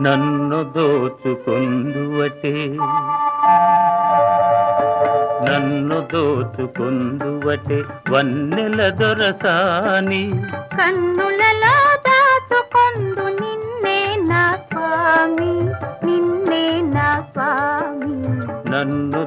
నన్ను దోచుకొందువటే నన్ను దోచుకొందువటే వన్నెల దొరసాని కన్నులలో దాచుకొందు నిన్నే నా స్వామి నిన్నే నా స్వామి నన్ను